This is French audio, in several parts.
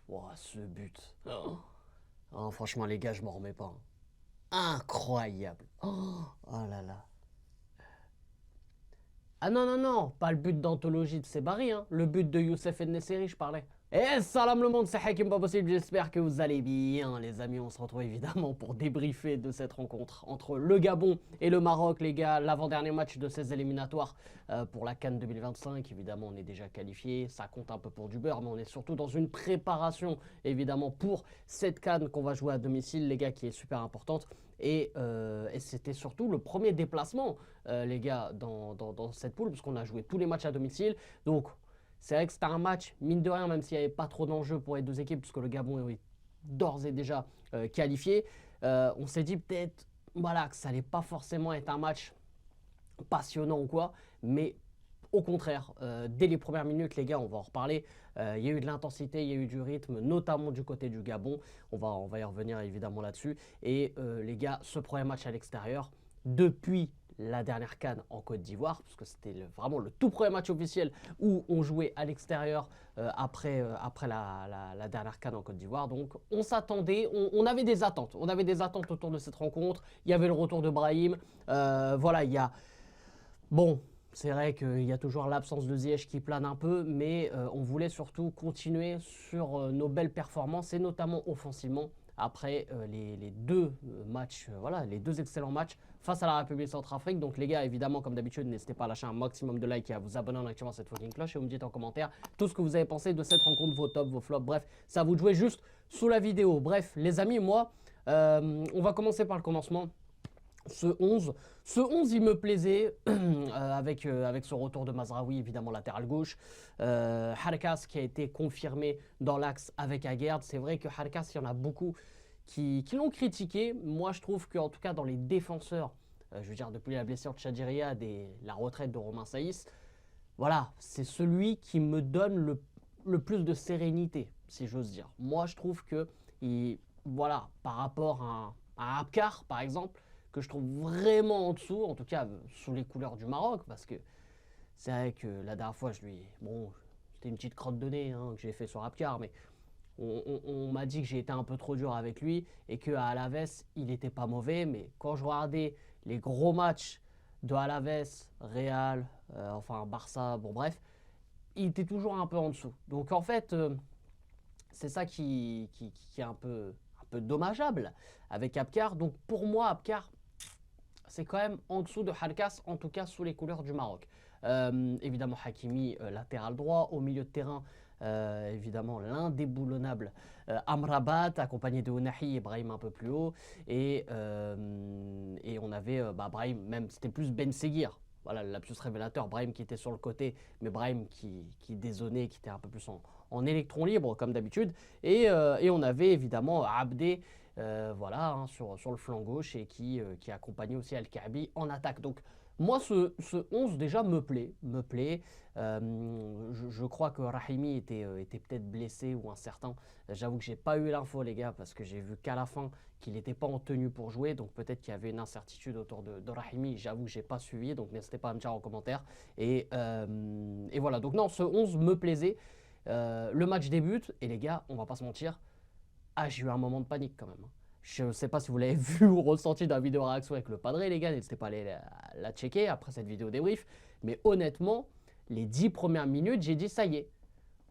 Ouah, ce but. Oh. Oh, franchement, les gars, je m'en remets pas, hein. Incroyable. Oh là là. Ah non, non, non, pas le but d'anthologie de Sebari, hein. Le but de Youssef Nesseri, je parlais. Et salam le monde, c'est Hakim pas possible, j'espère que vous allez bien les amis, on se retrouve évidemment pour débriefer de cette rencontre entre le Gabon et le Maroc les gars, l'avant-dernier match de ces éliminatoires pour la CAN 2025, évidemment on est déjà qualifié, ça compte un peu pour du beurre mais on est surtout dans une préparation évidemment pour cette CAN qu'on va jouer à domicile les gars qui est super importante et c'était surtout le premier déplacement les gars dans cette poule parce qu'on a joué tous les matchs à domicile donc c'est vrai que c'était un match, mine de rien, même s'il n'y avait pas trop d'enjeux pour les deux équipes, puisque le Gabon est d'ores et déjà qualifié. On s'est dit peut-être voilà, que ça n'allait pas forcément être un match passionnant ou quoi, mais au contraire, dès les premières minutes, les gars, on va en reparler. Il y a eu de l'intensité, il y a eu du rythme, notamment du côté du Gabon. On va y revenir évidemment là-dessus. Et les gars, ce premier match à l'extérieur, depuis la dernière CAN en Côte d'Ivoire, parce que c'était vraiment le tout premier match officiel où on jouait à l'extérieur après la dernière CAN en Côte d'Ivoire. Donc on s'attendait, on avait des attentes. On avait des attentes autour de cette rencontre. Il y avait le retour de Brahim. Voilà, il y a... Bon, c'est vrai qu'il y a toujours l'absence de Ziyech qui plane un peu, mais on voulait surtout continuer sur nos belles performances et notamment offensivement après les deux matchs, voilà, les deux excellents matchs face à la République Centrafrique. Donc les gars, évidemment, comme d'habitude, n'hésitez pas à lâcher un maximum de likes et à vous abonner en activant cette fucking cloche et vous me dites en commentaire tout ce que vous avez pensé de cette rencontre, vos tops, vos flops, bref, ça vous de jouer juste sous la vidéo. Bref, les amis, moi, on va commencer par le commencement. Ce 11, il me plaisait avec ce retour de Mazraoui, évidemment latéral gauche. Harkas qui a été confirmé dans l'axe avec Aguerd. C'est vrai que Harkas, il y en a beaucoup qui l'ont critiqué. Moi, je trouve qu'en tout cas, dans les défenseurs, je veux dire, depuis la blessure de Chadiriad et la retraite de Romain Saïs, voilà, c'est celui qui me donne le plus de sérénité, si j'ose dire. Moi, je trouve que, voilà, par rapport à Abkar, par exemple, que je trouve vraiment en dessous, en tout cas sous les couleurs du Maroc, parce que c'est vrai que la dernière fois, bon, c'était une petite crotte de nez hein, que j'ai fait sur Abkar, mais on m'a dit que j'ai été un peu trop dur avec lui et qu'à Alaves, il n'était pas mauvais, mais quand je regardais les gros matchs de Alaves, Real, enfin Barça, bon bref, il était toujours un peu en dessous. Donc en fait, c'est ça qui est un peu dommageable avec Abkar. Donc pour moi, Abkar, c'est quand même en dessous de Harkas, en tout cas sous les couleurs du Maroc. Évidemment, Hakimi, latéral droit, au milieu de terrain, évidemment l'indéboulonnable Amrabat, accompagné de Ounahi et Brahim un peu plus haut. Et on avait Brahim, même c'était plus Ben Seguir. Voilà, le lapsus révélateur, Brahim qui était sur le côté, mais Brahim qui dézonnait, qui était un peu plus en électron libre comme d'habitude. Et on avait évidemment Abdé voilà, hein, sur le flanc gauche et qui accompagnait aussi Al-Kaabi en attaque. Donc moi, ce 11 déjà me plaît. Je crois que Rahimi était peut-être blessé ou incertain. J'avoue que j'ai pas eu l'info les gars parce que j'ai vu qu'à la fin qu'il n'était pas en tenue pour jouer. Donc peut-être qu'il y avait une incertitude autour de Rahimi. J'avoue que j'ai pas suivi. Donc n'hésitez pas à me dire en commentaire. Et voilà, donc non, ce 11 me plaisait. Le match débute et les gars, on va pas se mentir, j'ai eu un moment de panique quand même, hein. Je ne sais pas si vous l'avez vu ou ressenti dans la vidéo réaction avec le padré, les gars. N'hésitez pas à aller la checker après cette vidéo débrief. Mais honnêtement, les 10 premières minutes, j'ai dit ça y est.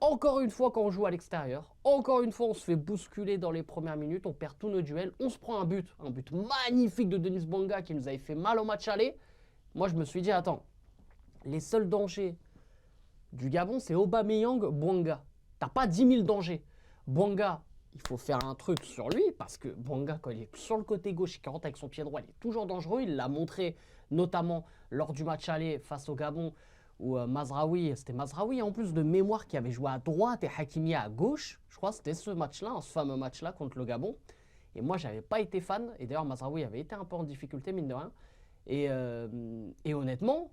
Encore une fois, quand on joue à l'extérieur, encore une fois, on se fait bousculer dans les premières minutes. On perd tous nos duels. On se prend un but magnifique de Denis Bouanga qui nous avait fait mal au match aller. Moi, je me suis dit, attends, les seuls dangers du Gabon, c'est Aubameyang, Bouanga. T'as pas 10 000 dangers. Bouanga, il faut faire un truc sur lui parce que Bouanga, quand il est sur le côté gauche, il rentre avec son pied droit, il est toujours dangereux. Il l'a montré notamment lors du match aller face au Gabon où Mazraoui, c'était Mazraoui en plus de mémoire qui avait joué à droite et Hakimi à gauche. Je crois que c'était ce match-là, ce fameux match-là contre le Gabon. Et moi, j'avais pas été fan. Et d'ailleurs, Mazraoui avait été un peu en difficulté, mine de rien. Et honnêtement,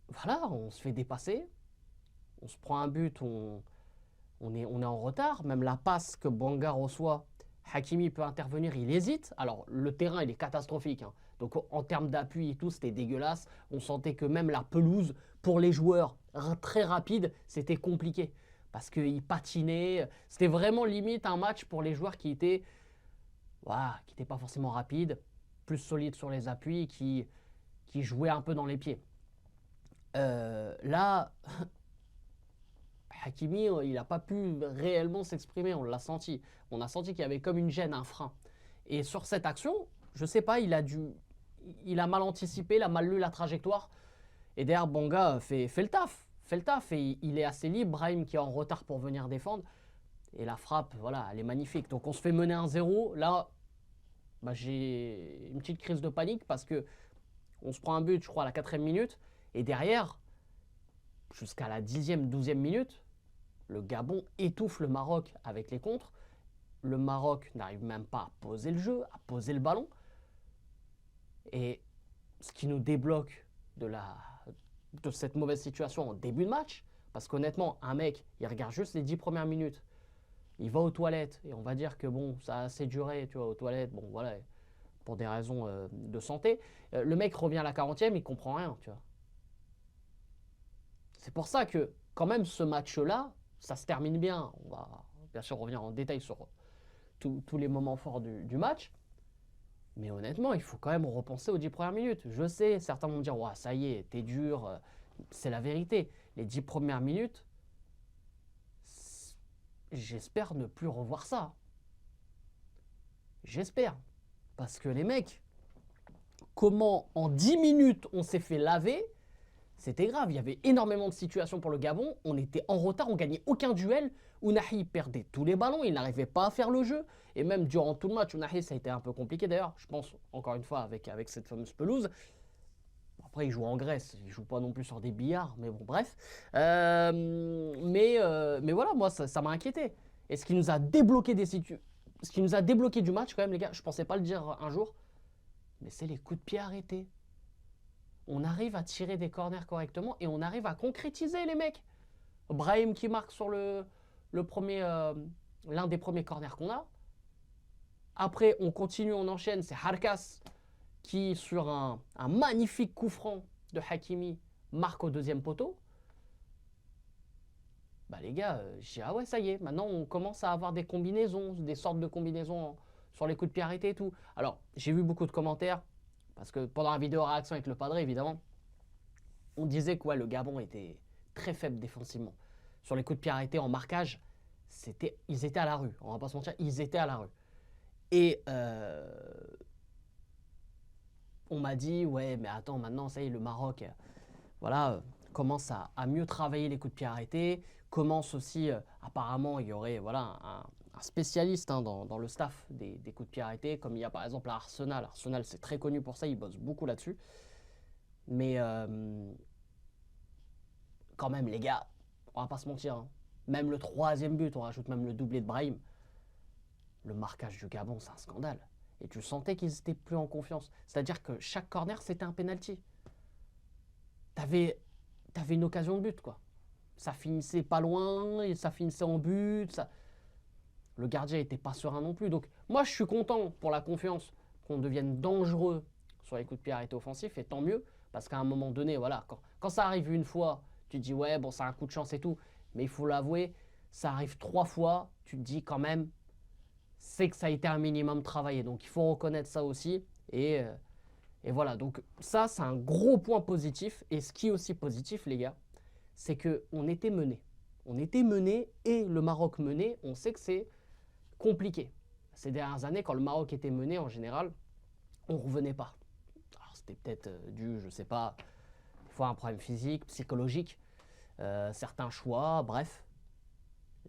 voilà, on se fait dépasser. On se prend un but, on est en retard. Même la passe que Bouanga reçoit, Hakimi peut intervenir, il hésite. Alors, le terrain, il est catastrophique, hein. Donc, en termes d'appui et tout, c'était dégueulasse. On sentait que même la pelouse, pour les joueurs très rapides, c'était compliqué. parce qu'il patinait. C'était vraiment limite un match pour les joueurs qui étaient, voilà, qui n'étaient pas forcément rapides, plus solides sur les appuis, qui jouaient un peu dans les pieds. Là, Hakimi, il n'a pas pu réellement s'exprimer, on l'a senti. On a senti qu'il y avait comme une gêne, un frein. Et sur cette action, je sais pas, il a mal anticipé, il a mal lu la trajectoire. Et derrière, Bonga fait le taf. Fait le taf et il est assez libre. Brahim qui est en retard pour venir défendre. Et la frappe, voilà, elle est magnifique. Donc on se fait mener 1-0. Là, bah, j'ai une petite crise de panique parce que on se prend un but, je crois, à la 4e minute. Et derrière, jusqu'à la 10e, 12e minute, le Gabon étouffe le Maroc avec les contres. Le Maroc n'arrive même pas à poser le jeu, à poser le ballon. Et ce qui nous débloque de cette mauvaise situation en début de match, parce qu'honnêtement, un mec, il regarde juste les 10 premières minutes, il va aux toilettes, et on va dire que bon, ça a assez duré, tu vois, aux toilettes, bon voilà, pour des raisons de santé. Le mec revient à la 40e, il comprend rien, tu vois. C'est pour ça que, quand même, ce match-là, ça se termine bien. On va bien sûr revenir en détail sur tous les moments forts du match. Mais honnêtement, il faut quand même repenser aux 10 premières minutes. Je sais, certains vont me dire, ouais, ça y est, t'es dur. C'est la vérité. Les 10 premières minutes, j'espère ne plus revoir ça. J'espère. Parce que les mecs, comment en 10 minutes on s'est fait laver, c'était grave. Il y avait énormément de situations pour le Gabon. On était en retard, on gagnait aucun duel. Ounahi perdait tous les ballons, il n'arrivait pas à faire le jeu. Et même durant tout le match, Ounahi, ça a été un peu compliqué d'ailleurs. Je pense, encore une fois, avec cette fameuse pelouse. Après, il joue en Grèce, il joue pas non plus sur des billards, mais bon, bref. Mais voilà, moi, ça m'a inquiété. Et ce qui nous a débloqué ce qui nous a débloqué du match, quand même, les gars, je pensais pas le dire un jour, mais c'est les coups de pied arrêtés. On arrive à tirer des corners correctement et on arrive à concrétiser, les mecs. Brahim qui marque sur l'un des premiers corners qu'on a. Après, on continue, on enchaîne. C'est Harkas qui, sur un magnifique coup franc de Hakimi, marque au 2e poteau. Bah les gars, je dis, ah ouais, ça y est, maintenant on commence à avoir des combinaisons, des sortes de combinaisons sur les coups de pied arrêtés et tout. Alors, j'ai vu beaucoup de commentaires, parce que pendant la vidéo réaction avec le Padre, évidemment, on disait que ouais, le Gabon était très faible défensivement. Sur les coups de pied arrêtés en marquage, ils étaient à la rue. On va pas se mentir, ils étaient à la rue. Et on m'a dit, ouais, mais attends, maintenant, ça y est, le Maroc, voilà, commence à mieux travailler les coups de pied arrêtés. Commence aussi, apparemment, il y aurait voilà, un spécialiste dans le staff des coups de pied arrêtés, comme il y a par exemple à Arsenal. Arsenal, c'est très connu pour ça, ils bossent beaucoup là-dessus. Mais quand même, les gars, on va pas se mentir, hein. Même le 3e but, on rajoute même le doublé de Brahim. Le marquage du Gabon, c'est un scandale. Et tu sentais qu'ils étaient plus en confiance. C'est-à-dire que chaque corner, c'était un penalty. T'avais une occasion de but, quoi. Ça finissait pas loin, et ça finissait en but. Le gardien était pas serein non plus. Donc moi, je suis content pour la confiance qu'on devienne dangereux sur les coups de pied arrêtés offensifs, et tant mieux, parce qu'à un moment donné, voilà, quand ça arrive une fois, tu te dis ouais, bon, c'est un coup de chance et tout, mais il faut l'avouer, ça arrive 3 fois, tu te dis quand même, c'est que ça a été un minimum travaillé. Donc il faut reconnaître ça aussi, et voilà. Donc ça, c'est un gros point positif. Et ce qui est aussi positif, les gars, c'est qu'on était mené. On était mené, et le Maroc mené, on sait que c'est compliqué. Ces dernières années, quand le Maroc était mené, en général, on ne revenait pas. Alors c'était peut-être dû, je ne sais pas, des fois un problème physique, psychologique, certains choix, bref.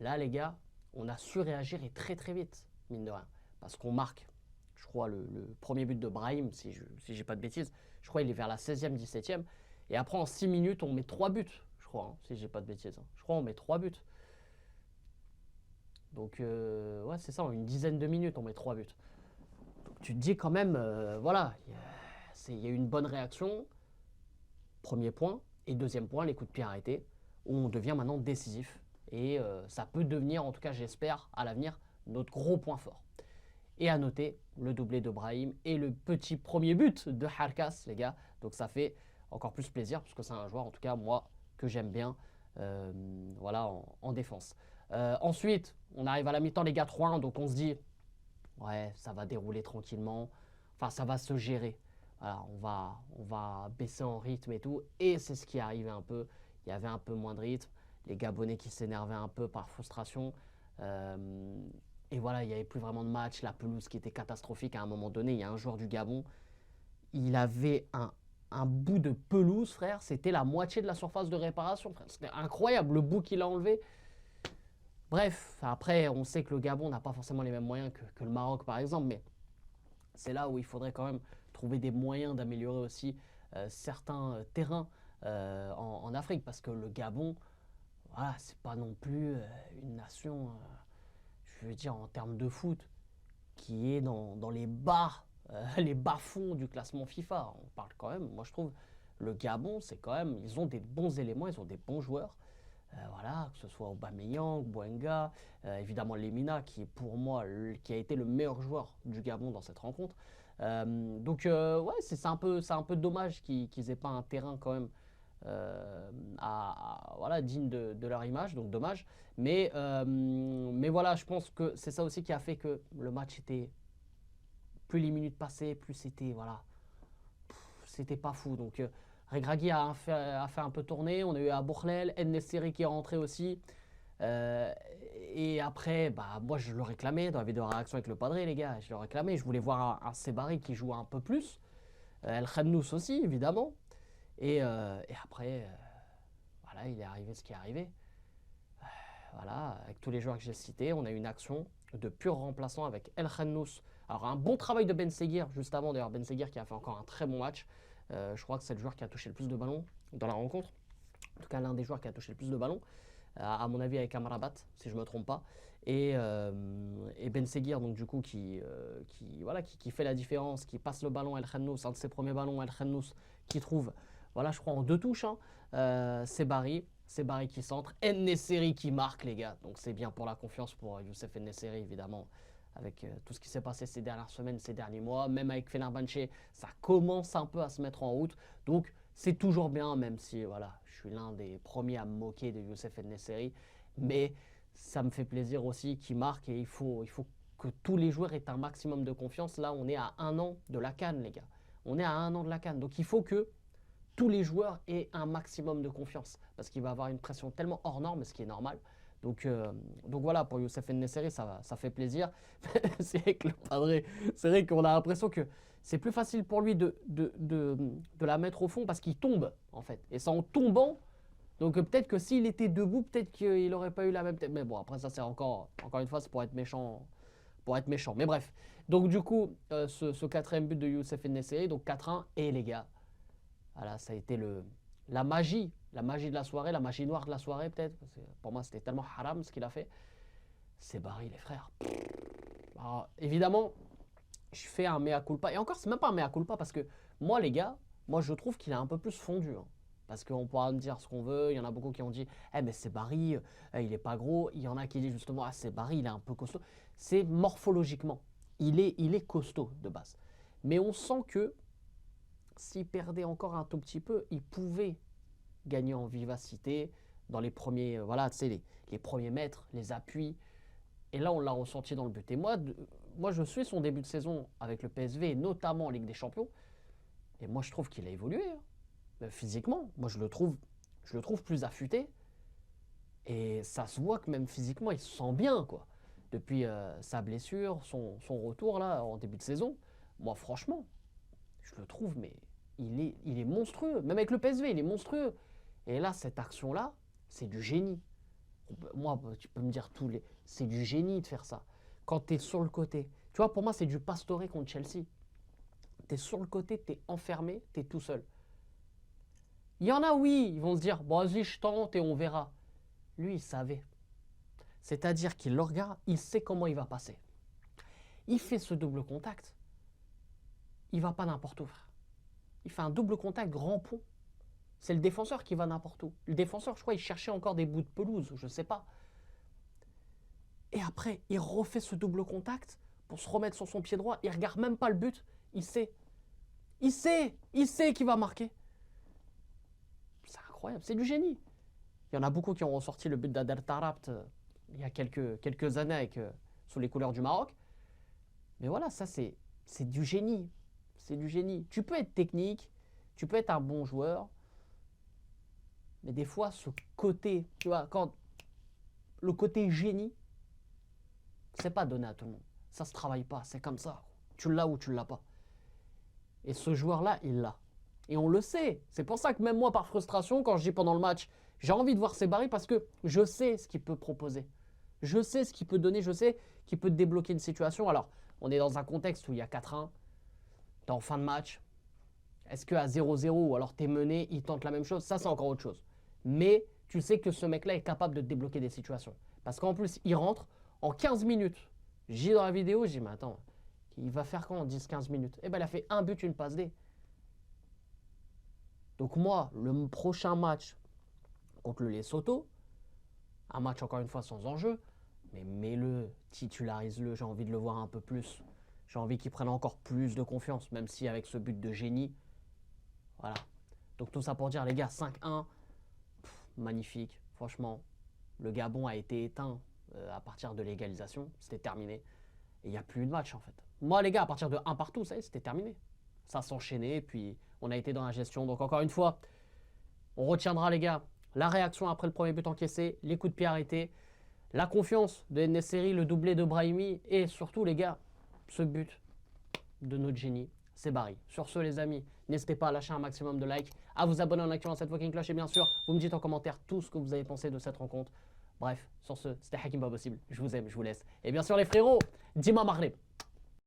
Là, les gars, on a su réagir, et très très vite, mine de rien. Parce qu'on marque, je crois, le premier but de Brahim, si j'ai pas de bêtises, je crois qu'il est vers la 16e, 17e. Et après, en 6 minutes, on met 3 buts, je crois, hein, si j'ai pas de bêtises. Hein. Je crois qu'on met 3 buts. Donc, ouais, c'est ça, en une dizaine de minutes, on met 3 buts. Donc, tu te dis quand même, voilà, il y a eu une bonne réaction, premier point. Et deuxième point, les coups de pied arrêtés, où on devient maintenant décisif. Et ça peut devenir, en tout cas j'espère, à l'avenir, notre gros point fort. Et à noter le doublé de Brahim et le petit premier but de Harkas, les gars. Donc ça fait encore plus plaisir, parce que c'est un joueur, en tout cas moi, que j'aime bien. voilà, en défense. Ensuite, on arrive à la mi-temps, les gars, 3-1, donc on se dit, ouais, ça va dérouler tranquillement, enfin, ça va se gérer. Voilà, on va baisser en rythme et tout, et c'est ce qui arrivait un peu. Il y avait un peu moins de rythme, les Gabonais qui s'énervaient un peu par frustration. Euh, et voilà, il n'y avait plus vraiment de match, la pelouse qui était catastrophique à un moment donné. Il y a un joueur du Gabon, il avait un bout de pelouse, frère, c'était la moitié de la surface de réparation, frère. C'était incroyable, le bout qu'il a enlevé. Bref, après, on sait que le Gabon n'a pas forcément les mêmes moyens que le Maroc, par exemple, mais c'est là où il faudrait quand même trouver des moyens d'améliorer aussi certains terrains en Afrique, parce que le Gabon, voilà, c'est pas non plus une nation, je veux dire, en termes de foot, qui est dans les bas-fonds du classement FIFA. On parle quand même, moi je trouve, le Gabon, c'est quand même, ils ont des bons éléments, ils ont des bons joueurs. Voilà, que ce soit Aubameyang, Boenga, évidemment Lemina, qui est pour moi, qui a été le meilleur joueur du Gabon dans cette rencontre. Donc ouais, c'est un peu dommage qu'ils aient pas un terrain quand même voilà, digne de leur image, donc dommage. Mais voilà, je pense que c'est ça aussi qui a fait que le match était, plus les minutes passaient, plus c'était, voilà, c'était pas fou. Donc Regragui a fait un peu tourner, on a eu à Bourlel, En-Nesyri qui est rentré aussi. Euh, et après, bah, moi je le réclamais dans la vidéo réaction avec le padré, les gars, je le réclamais, je voulais voir un Sebari qui joue un peu plus. El Khannous aussi, évidemment. Et après, voilà, il est arrivé ce qui est arrivé. Voilà, avec tous les joueurs que j'ai cités, on a eu une action de pur remplaçant avec El Khannous. Alors un bon travail de Ben Seguir juste avant, d'ailleurs Ben Seguir qui a fait encore un très bon match. Je crois que c'est le joueur qui a touché le plus de ballons dans la rencontre. En tout cas, l'un des joueurs qui a touché le plus de ballons, à mon avis avec Amrabat, si je ne me trompe pas. Et Ben Seguir, donc du coup, voilà, qui fait la différence, qui passe le ballon à El Khannous, un de ses premiers ballons à El Khannous, qui trouve, voilà, je crois en deux touches, hein, c'est Barry qui centre, En-Nesyri qui marque, les gars. Donc c'est bien pour la confiance pour Youssef En-Nesyri, évidemment, avec tout ce qui s'est passé ces dernières semaines, ces derniers mois. Même avec Fenerbahçe, ça commence un peu à se mettre en route. Donc c'est toujours bien, même si voilà, je suis l'un des premiers à me moquer de Youssef En-Nesyri. Mais ça me fait plaisir aussi qu'il marque et il faut que tous les joueurs aient un maximum de confiance. Là, on est à 1 an de la CAN, les gars. On est à 1 an de la CAN. Donc il faut que tous les joueurs aient un maximum de confiance parce qu'il va avoir une pression tellement hors norme, ce qui est normal. Donc voilà, pour Youssef En-Nesyri, ça fait plaisir. C'est vrai que le padré, c'est vrai qu'on a l'impression que c'est plus facile pour lui de la mettre au fond parce qu'il tombe, en fait. Et c'est en tombant, donc peut-être que s'il était debout, peut-être qu'il n'aurait pas eu la même tête. Mais bon, après ça, c'est encore une fois, c'est pour être méchant. Pour être méchant. Mais bref. Donc du coup, ce quatrième but de Youssef En-Nesyri, donc 4-1. Et les gars, voilà, ça a été la magie de la soirée, la magie noire de la soirée peut-être. Pour moi, c'était tellement haram ce qu'il a fait. C'est Barry, les frères. Alors, évidemment, je fais un mea culpa. Et encore, c'est même pas un mea culpa parce que moi, les gars, moi, je trouve qu'il a un peu plus fondu. Hein. Parce qu'on pourra me dire ce qu'on veut. Il y en a beaucoup qui ont dit, eh mais c'est Barry, il est pas gros. Il y en a qui disent justement, ah c'est Barry, il est un peu costaud. C'est morphologiquement, il est costaud de base. Mais on sent que s'il perdait encore un tout petit peu, il pouvait gagner en vivacité dans les premiers, voilà, tu sais, les premiers mètres, les appuis. Et là, on l'a ressenti dans le but. Et moi, je suis son début de saison avec le PSV, notamment en Ligue des Champions. Et moi, je trouve qu'il a évolué hein. Physiquement. Moi, je le trouve plus affûté. Et ça se voit que même physiquement, il se sent bien, quoi. Depuis sa blessure, son retour là en début de saison. Moi, franchement, je le trouve, mais il est monstrueux. Même avec le PSV, il est monstrueux. Et là, cette action-là, c'est du génie. Moi, tu peux me dire c'est du génie de faire ça. Quand tu es sur le côté. Tu vois, pour moi, c'est du Pastore contre Chelsea. Tu es sur le côté, tu es enfermé, tu es tout seul. Il y en a, oui, ils vont se dire, bon, vas-y, je tente et on verra. Lui, il savait. C'est-à-dire qu'il le regarde, il sait comment il va passer. Il fait ce double contact. Il va pas n'importe où, frère. Il fait un double contact grand pont. C'est le défenseur qui va n'importe où. Le défenseur, je crois, il cherchait encore des bouts de pelouse, je sais pas. Et après, il refait ce double contact pour se remettre sur son pied droit. Il regarde même pas le but. Il sait. Il sait qu'il va marquer. C'est incroyable, c'est du génie. Il y en a beaucoup qui ont ressorti le but d'Adel Tarabt il y a quelques années avec, sous les couleurs du Maroc. Mais voilà, ça c'est du génie. C'est du génie. Tu peux être technique, tu peux être un bon joueur, mais des fois, ce côté, tu vois, quand le côté génie, c'est pas donné à tout le monde. Ça se travaille pas, c'est comme ça. Tu l'as ou tu l'as pas. Et ce joueur-là, il l'a. Et on le sait. C'est pour ça que même moi, par frustration, quand je dis pendant le match, j'ai envie de voir Sebari parce que je sais ce qu'il peut proposer. Je sais ce qu'il peut donner, je sais qu'il peut débloquer une situation. Alors, on est dans un contexte où il y a 4-1, t'es en fin de match. Est-ce qu'à 0-0 ou alors t'es mené, il tente la même chose? Ça, c'est encore autre chose. Mais tu sais que ce mec-là est capable de débloquer des situations. Parce qu'en plus, il rentre en 15 minutes. J'ai dit dans la vidéo, j'ai dit, mais attends, il va faire quoi en 10-15 minutes? Eh bien, il a fait un but, une passe D. Donc moi, le prochain match contre le Lesotho, un match encore une fois sans enjeu, mais mets-le, titularise-le, j'ai envie de le voir un peu plus. J'ai envie qu'il prenne encore plus de confiance, même si avec ce but de génie, voilà. Donc tout ça pour dire, les gars, 5-1, magnifique, franchement. Le Gabon a été éteint à partir de l'égalisation, c'était terminé. Et il n'y a plus eu de match en fait. Moi les gars, à partir de 1 partout, ça y est, c'était terminé. Ça s'enchaînait, puis on a été dans la gestion. Donc encore une fois, on retiendra les gars, la réaction après le premier but encaissé, les coups de pied arrêtés, la confiance de Nesseri, le doublé de Brahimi, et surtout les gars, ce but de notre génie, c'est Barry. Sur ce les amis, n'hésitez pas à lâcher un maximum de likes, à vous abonner en activant cette fucking cloche, et bien sûr, vous me dites en commentaire tout ce que vous avez pensé de cette rencontre. Bref, sur ce, c'était Hakim Pas Possible, je vous aime, je vous laisse. Et bien sûr les frérots, Dima Maghreb.